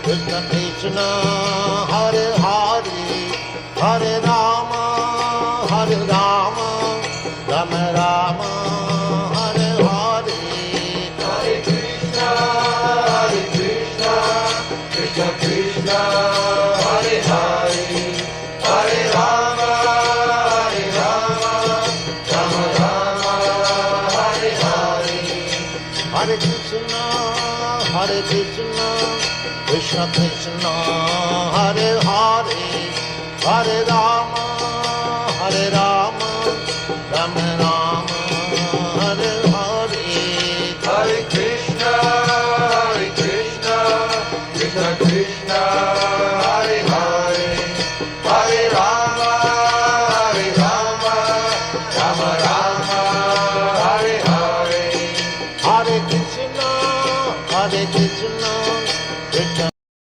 Krishna Krishna, Hare Hare, Hare Rama, Rama Rama, Hare Hare. Hare Krishna, Krishna Krishna, Hare Hare, Hare Rama, Rama Rama, Hare Hare. Hare Krishna, Krishna Krishna, Hare Hare, Hare Rama, Rama Rama, Hare Hare. Hare Krishna, Krishna Krishna.